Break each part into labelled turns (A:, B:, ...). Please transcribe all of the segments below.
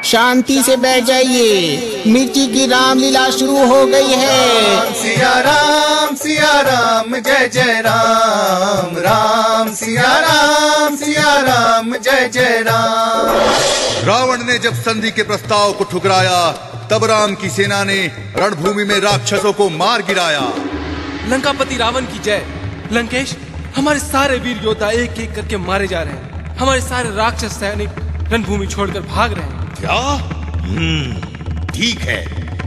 A: शांति से बैठ जाइए, मिर्ची की रामलीला शुरू हो गई है।
B: सिया राम जय जय राम, राम सिया राम जय जय राम।
C: रावण ने जब संधि के प्रस्ताव को ठुकराया, तब राम की सेना ने रणभूमि में राक्षसों को मार गिराया।
D: लंकापति रावण की जय। लंकेश, हमारे सारे वीर योद्धा एक एक करके मारे जा रहे हैं। हमारे सारे राक्षस सैनिक रणभूमि छोड़कर भाग रहे हैं।
E: क्या? ठीक है,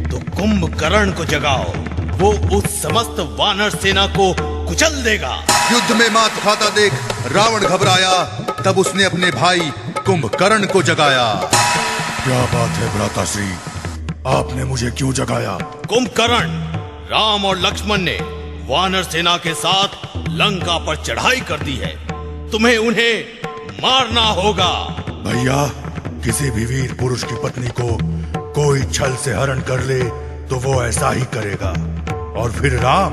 E: तो कुंभकर्ण को जगाओ, वो उस समस्त वानर सेना को कुचल देगा।
C: युद्ध में मात खाता देख रावण घबराया, तब उसने अपने भाई कुंभकर्ण को जगाया।
F: क्या बात है भ्राताश्री, आपने मुझे क्यों जगाया?
E: कुंभकर्ण, राम और लक्ष्मण ने वानर सेना के साथ लंका पर चढ़ाई कर दी है, तुम्हें उन्हें मारना होगा।
F: भैया, किसी भी वीर पुरुष की पत्नी को कोई छल से हरण कर ले तो वो ऐसा ही करेगा। और फिर राम,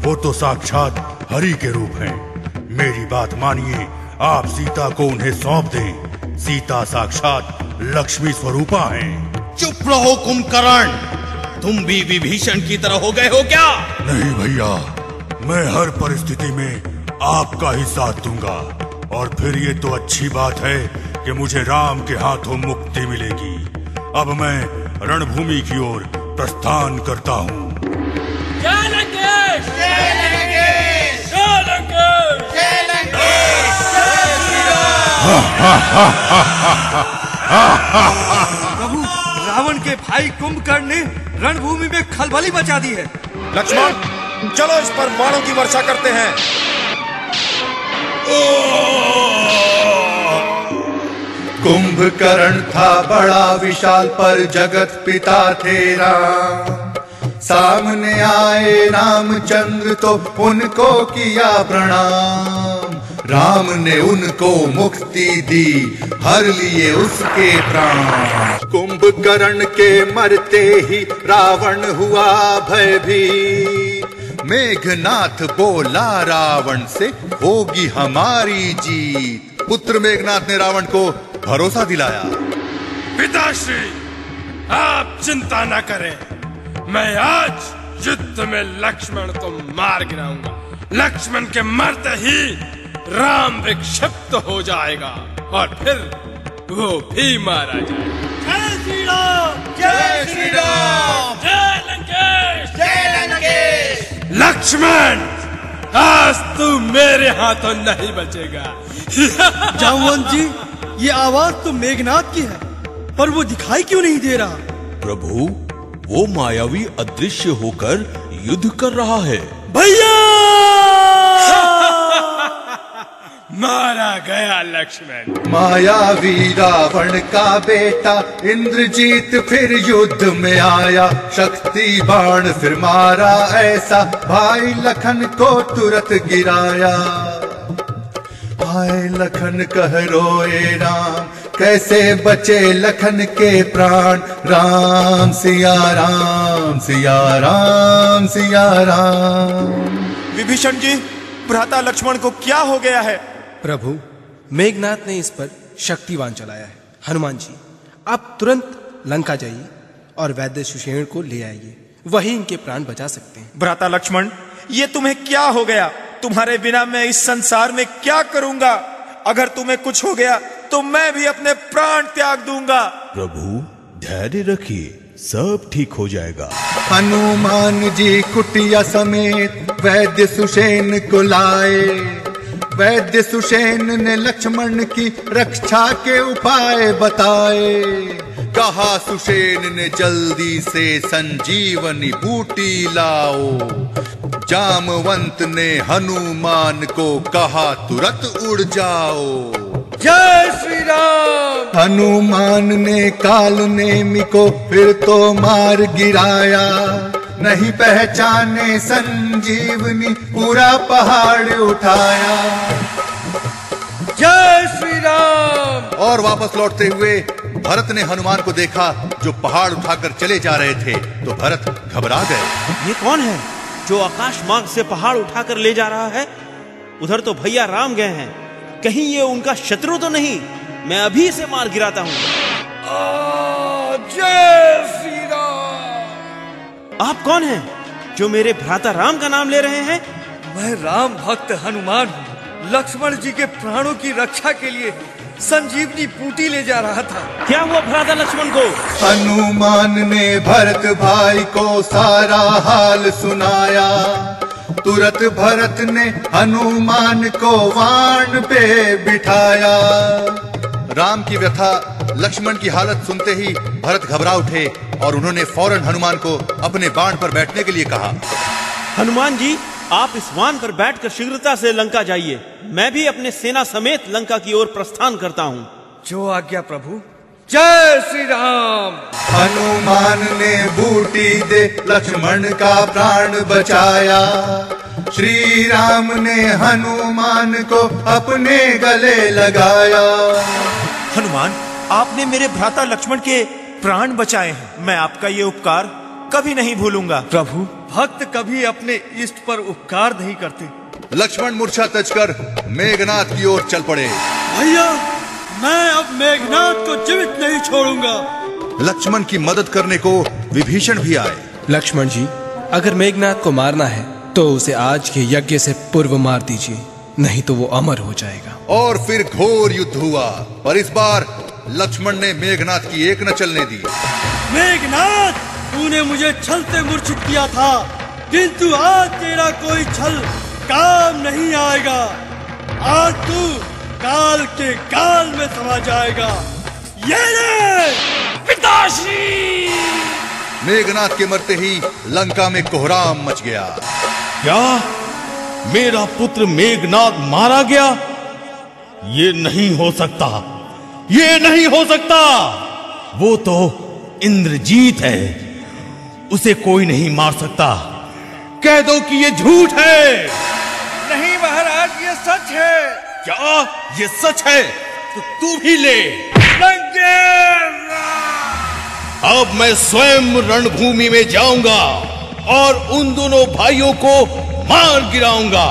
F: वो तो साक्षात हरि के रूप हैं। मेरी बात मानिए, आप सीता को उन्हें सौंप दें। सीता साक्षात लक्ष्मी स्वरूपा हैं।
E: चुप रहो कुंभकर्ण, तुम भी विभीषण की तरह हो गए हो क्या?
F: नहीं भैया, मैं हर परिस्थिति में आपका ही साथ दूंगा। और फिर ये तो अच्छी बात है कि मुझे राम के हाथों मुक्ति मिलेगी। अब मैं रणभूमि की ओर प्रस्थान करता हूँ।
D: जय लंकेश! जय लंकेश! जय लंकेश! जय लंकेश!
G: प्रभु, रावण के भाई कुंभकर्ण ने रणभूमि में खलबली मचा दी है।
H: लक्ष्मण, चलो इस पर बाणों की वर्षा करते हैं।
B: कुंभकर्ण था बड़ा विशाल, पर जगत पिता थे राम। सामने आए रामचंद्र तो उनको किया प्रणाम। राम ने उनको मुक्ति दी, हर लिए उसके प्राण। कुंभकर्ण के मरते ही रावण हुआ भयभीत। मेघनाथ बोला रावण से, होगी हमारी जीत। पुत्र मेघनाथ ने रावण को भरोसा दिलाया।
I: पिताश्री, आप चिंता न करें, मैं आज युद्ध में लक्ष्मण को मार गिराऊंगा। लक्ष्मण के मरते ही राम विक्षिप्त हो जाएगा और फिर वो भी मारा जाएगा।
G: जय श्री राम!
B: जय श्री राम!
I: जय लंकेश!
B: जय लंकेश!
I: लक्ष्मण, आज तू मेरे हाथों नहीं बचेगा।
G: जामवंत जी, ये आवाज तो मेघनाथ की है, पर वो दिखाई क्यों नहीं दे रहा?
E: प्रभु, वो मायावी अदृश्य होकर युद्ध कर रहा है।
I: भैया! मारा गया लक्ष्मण।
B: मायावी रावण का बेटा इंद्रजीत फिर युद्ध में आया। शक्ति बाण फिर मारा ऐसा, भाई लखन को तुरंत गिराया। भाई लखन कह रोए राम, कैसे बचे लखन के प्राण। राम सिया राम, सिया राम, सिया राम।
H: विभीषण जी, भ्राता लक्ष्मण को क्या हो गया है?
D: प्रभु, मेघनाथ ने इस पर शक्तिवान चलाया है। हनुमान जी, आप तुरंत लंका जाइए और वैद्य सुषेण को ले आइए, वही इनके प्राण बचा सकते हैं।
H: भ्राता लक्ष्मण, ये तुम्हें क्या हो गया? तुम्हारे बिना मैं इस संसार में क्या करूंगा? अगर तुम्हें कुछ हो गया तो मैं भी अपने प्राण त्याग दूंगा।
E: प्रभु, धैर्य रखिए, सब ठीक हो जाएगा।
B: हनुमान जी कुटिया समेत वैद्य सुषेण को लाए। वैद्य सुषेण ने लक्ष्मण की रक्षा के उपाय बताए।
C: कहा सुषेण ने, जल्दी से संजीवनी बूटी लाओ। जामवंत ने हनुमान को कहा, तुरंत उड़ जाओ।
G: जय श्री राम!
B: हनुमान ने काल नेमि को फिर तो मार गिराया। नहीं पहचाने संजीवनी, पूरा पहाड़ उठाया।
G: जय श्री राम!
C: और वापस लौटते हुए भरत ने हनुमान को देखा, जो पहाड़ उठाकर चले जा रहे थे, तो भरत घबरा गए।
J: ये कौन है जो आकाश मार्ग से पहाड़ उठाकर ले जा रहा है? उधर तो भैया राम गए हैं, कहीं ये उनका शत्रु तो नहीं? मैं अभी इसे मार गिराता हूँ।
H: जय श्री राम।
J: आप कौन हैं जो मेरे भ्राता राम का नाम ले रहे हैं?
G: मैं राम भक्त हनुमान हूँ। लक्ष्मण जी के प्राणों की रक्षा के लिए संजीवनी बूटी ले जा रहा था।
J: क्या हुआ भ्राता लक्ष्मण को?
B: हनुमान ने भरत भाई को सारा हाल सुनाया। तुरंत भरत ने हनुमान को वाण पे बिठाया।
C: राम की व्यथा, लक्ष्मण की हालत सुनते ही भरत घबरा उठे और उन्होंने फौरन हनुमान को अपने बाण पर बैठने के लिए कहा।
J: हनुमान जी, आप इस वाहन पर बैठकर शीघ्रता से लंका जाइए। मैं भी अपने सेना समेत लंका की ओर प्रस्थान करता हूँ।
G: जो आज्ञा प्रभु। जय श्री राम।
B: हनुमान ने बूटी दे लक्ष्मण का प्राण बचाया। श्री राम ने हनुमान को अपने गले लगाया।
H: हनुमान, आपने मेरे भ्राता लक्ष्मण के प्राण बचाए हैं। मैं आपका ये उपकार कभी नहीं भूलूंगा।
G: प्रभु, भक्त कभी अपने इष्ट पर उपकार नहीं करते।
C: लक्ष्मण मूर्छा तजकर मेघनाथ की ओर चल पड़े।
G: भैया, मैं अब मेघनाथ को जीवित नहीं छोड़ूंगा।
C: लक्ष्मण की मदद करने को विभीषण भी आए।
D: लक्ष्मण जी, अगर मेघनाथ को मारना है तो उसे आज के यज्ञ से पूर्व मार दीजिए, नहीं तो वो अमर हो जाएगा।
C: और फिर घोर युद्ध हुआ, पर इस बार लक्ष्मण ने मेघनाथ की एक न चलने दी।
G: मेघनाथ, तूने मुझे छल से मूर्छित किया था, किंतु आज तेरा कोई छल काम नहीं आएगा। आज तू काल के काल में समा जाएगा। ये ले पिताश्री।
C: मेघनाथ के मरते ही लंका में कोहराम मच गया।
E: क्या मेरा पुत्र मेघनाथ मारा गया? ये नहीं हो सकता, ये नहीं हो सकता। वो तो इंद्रजीत है, उसे कोई नहीं मार सकता। कह दो कि ये झूठ है।
G: नहीं महाराज, ये सच है।
E: क्या ये सच है? तो तू भी ले। अब मैं स्वयं रणभूमि में जाऊंगा और उन दोनों भाइयों को मार गिराऊंगा।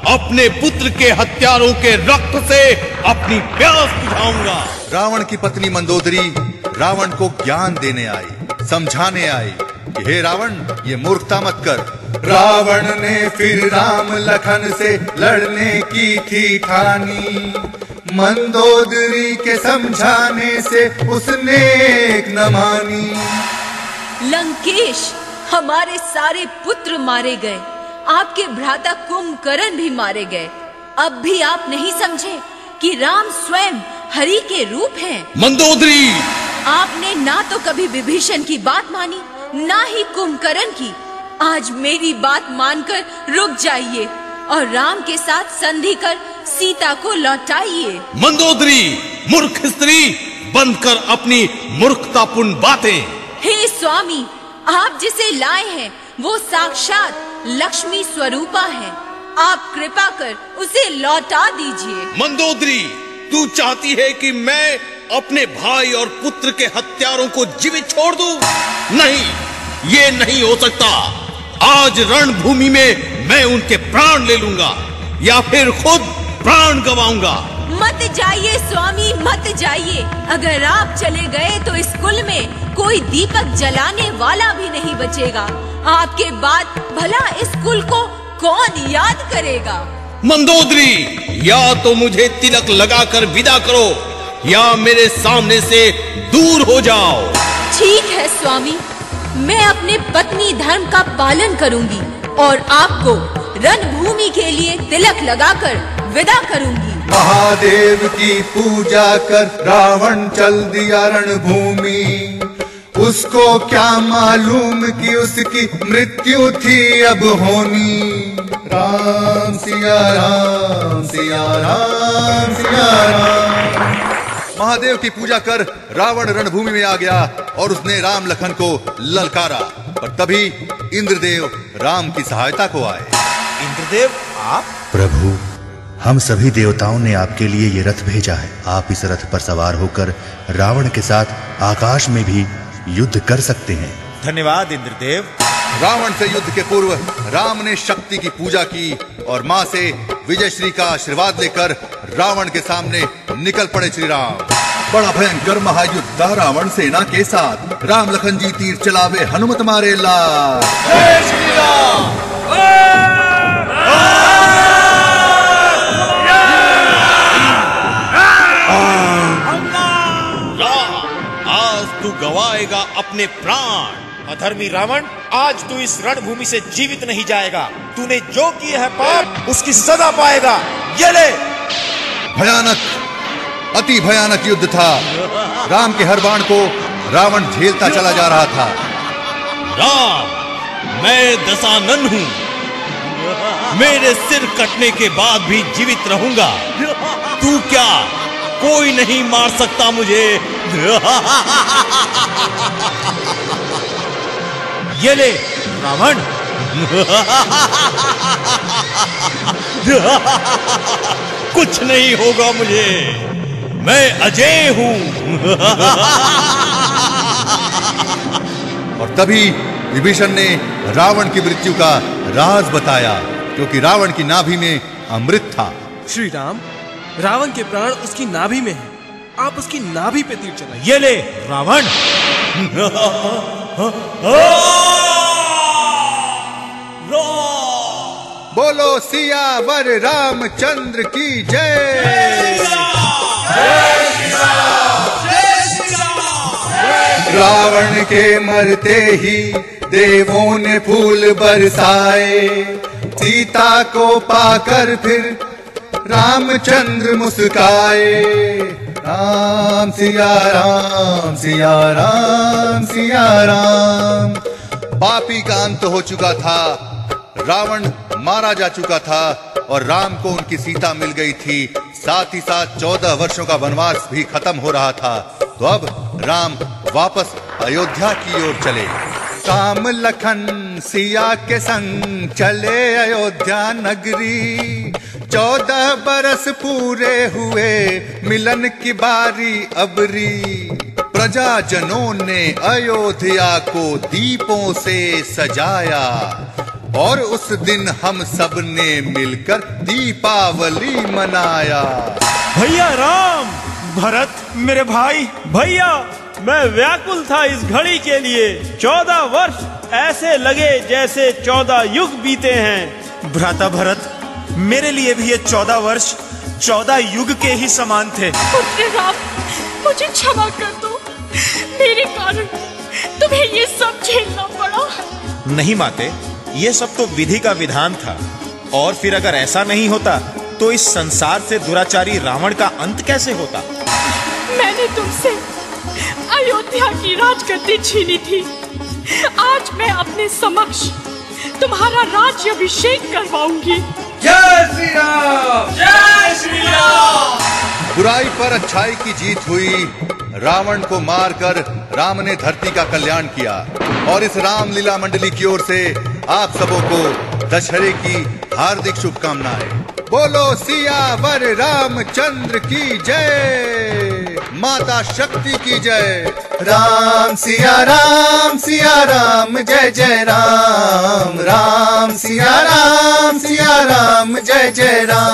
E: अपने पुत्र के हत्यारों के रक्त से अपनी प्यास बुझाऊंगा।
C: रावण की पत्नी मंदोदरी रावण को ज्ञान देने आई, समझाने आई कि हे रावण, ये मूर्खता मत कर।
B: रावण ने फिर राम लखन से लड़ने की थी ठानी। मंदोदरी के समझाने से उसने एक न मानी।
K: लंकेश, हमारे सारे पुत्र मारे गए, आपके भ्राता कुंभकर्ण भी मारे गए। अब भी आप नहीं समझे कि राम स्वयं हरि के रूप हैं।
E: मंदोदरी,
K: आपने ना तो कभी विभीषण की बात मानी, ना ही कुंभकर्ण की। आज मेरी बात मानकर रुक जाइए और राम के साथ संधि कर सीता को लौटाइए।
E: मंदोदरी, मूर्ख स्त्री, बंद कर अपनी मूर्खतापूर्ण बातें।
K: हे स्वामी, आप जिसे लाए हैं वो साक्षात लक्ष्मी स्वरूपा है। आप कृपा कर उसे लौटा दीजिए।
E: मंदोदरी, तू चाहती है कि मैं अपने भाई और पुत्र के हत्यारों को जीवित छोड़ दूं? नहीं, ये नहीं हो सकता। आज रणभूमि में मैं उनके प्राण ले लूंगा या फिर खुद प्राण गवाऊंगा।
K: मत जाइए स्वामी, मत जाइए। अगर आप चले गए तो इस कुल में कोई दीपक जलाने वाला भी नहीं बचेगा। आपके बाद भला इस कुल को कौन याद करेगा?
E: मंदोदरी, या तो मुझे तिलक लगाकर विदा करो या मेरे सामने से दूर हो जाओ।
K: ठीक है स्वामी, मैं अपने पत्नी धर्म का पालन करूंगी और आपको रणभूमि के लिए तिलक लगाकर विदा करूंगी।
B: महादेव की पूजा कर रावण चल दिया रणभूमि। उसको क्या मालूम कि उसकी मृत्यु थी अब होनी। राम सिया राम, सिया राम, सिया राम।
C: महादेव की पूजा कर रावण रणभूमि में आ गया और उसने राम लखन को ललकारा। पर तभी इंद्रदेव राम की सहायता को आए।
H: इंद्रदेव, आप?
F: प्रभु, हम सभी देवताओं ने आपके लिए ये रथ भेजा है। आप इस रथ पर सवार होकर रावण के साथ आकाश में भी युद्ध कर सकते हैं।
H: धन्यवाद इंद्रदेव।
C: रावण से युद्ध के पूर्व राम ने शक्ति की पूजा की और मां से विजयश्री का आशीर्वाद लेकर रावण के सामने निकल पड़े श्री राम। बड़ा भयंकर महायुद्ध था रावण सेना के साथ। राम लखन जी तीर चलावे, हनुमत मारे लाल।
H: जय श्री राम।
E: आज तू गवाएगा अपने प्राण।
H: अधर्मी रावण, आज तू इस रणभूमि से जीवित नहीं जाएगा। तूने जो किया है पाप, उसकी सजा पाएगा। ये ले।
C: भयानक, अति भयानक युद्ध था। राम के हर बाण को रावण झेलता चला जा रहा था।
E: राम, मैं दशानन हूं। मेरे सिर कटने के बाद भी जीवित रहूंगा। तू क्या, कोई नहीं मार सकता मुझे।
H: ये ले रावण।
E: कुछ नहीं होगा मुझे, मैं अजय हूं।
C: और तभी विभीषण ने रावण की मृत्यु का राज बताया, क्योंकि रावण की नाभि में अमृत था।
D: श्री राम, रावण के प्राण उसकी नाभि में हैं। आप उसकी नाभि पे तीर चलाइए।
H: ये ले रावण।
C: बोलो सियावर रामचंद्र की जय। रावण के मरते ही देवों ने फूल बरसाए। सीता को पाकर फिर रामचंद्र मुस्काए। राम सिया राम, सिया राम, सिया राम। पापी का अंत हो चुका था, रावण मारा जा चुका था और राम को उनकी सीता मिल गई थी। साथ ही साथ 14 वर्षों का वनवास भी खत्म हो रहा था। तो अब राम वापस अयोध्या की ओर चले। राम लखन सिया के संग चले अयोध्या नगरी। 14 बरस पूरे हुए, मिलन की बारी अबरी। प्रजाजनों ने अयोध्या को दीपों से सजाया और उस दिन हम सब ने मिलकर दीपावली मनाया।
H: भैया राम, भरत मेरे भाई,
J: भैया मैं व्याकुल था इस घड़ी के लिए। 14 वर्ष ऐसे लगे जैसे 14 युग बीते हैं।
H: भ्राता भरत, मेरे लिए भी ये 14 वर्ष 14 युग के ही समान थे।
L: पुत्र राम, मुझे क्षमा कर दो। मेरे कारण तुम्हें ये सब झेलना पड़ा।
H: नहीं माते, ये सब तो विधि का विधान था। और फिर अगर ऐसा नहीं होता तो इस संसार से दुराचारी रावण का अंत कैसे होता?
L: मैंने तुमसे अयोध्या की राजगद्दी छीनी थी। आज मैं अपने समक्ष तुम्हारा राज्याभिषेक करवाऊंगी।
H: जय श्री राम, जय श्री राम।
C: बुराई पर अच्छाई की जीत हुई। रावण को मारकर राम ने धरती का कल्याण किया। और इस रामलीला मंडली की ओर से आप सबों को दशहरे की हार्दिक शुभकामनाएं। बोलो सियावर रामचंद्र की जय, माता शक्ति की जय।
A: राम सिया राम, सिया राम, जय जय राम। राम सिया राम, सिया राम, जय जय राम।